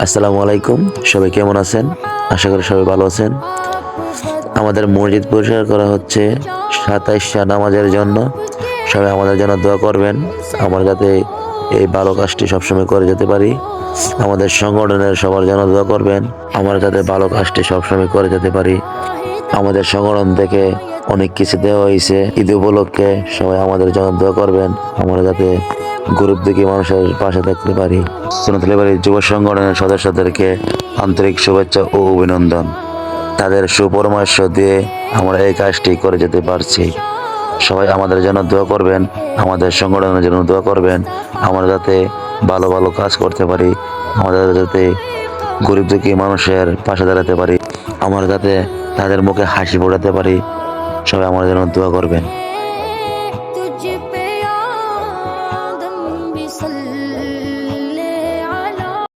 আসসালামু আলাইকুম, সবাই কেমন আছেন? আশা করি সবাই ভালো আছেন। আমাদের মসজিদ পরিষ্কার করা হচ্ছে 27টা নামাজের জন্য। সবাই আমাদের জন্য দোয়া করবেন, আমরা যাতে এই ভালো কাজটি সবসময় করে যেতে পারি। আমাদের সংগঠনের সবার জন্য দোয়া করবেন, আমরা যাতে ভালো কাজটি সবসময় করে যেতে পারি। আমাদের সংগঠন থেকে অনেক কিছু দেওয়া হয়েছে ঈদ উপলক্ষে। সবাই আমাদের জন্য দোয়া করবেন, আমরা যাতে গরিব দুঃখী মানুষের পাশে থাকতে পারি। সুন্নাতুল বাড়ির যুব সংগঠনের সদস্যদেরকে আন্তরিক শুভেচ্ছা ও অভিনন্দন। তাদের সুপরামর্শ দিয়ে আমরা এই কাজটি করে যেতে পারছি। সবাই আমাদের জন্য দোয়া করবেন, আমাদের সংগঠনের জন্য দোয়া করবেন, আমরা যাতে ভালো ভালো কাজ করতে পারি, আমাদের যাতে গরিব দুঃখী মানুষের পাশে দাঁড়াতে পারি, আমরা যাতে তাদের মুখে হাসি ফোটাতে পারি। সবাই আমাদের জন্য দোয়া করবেন।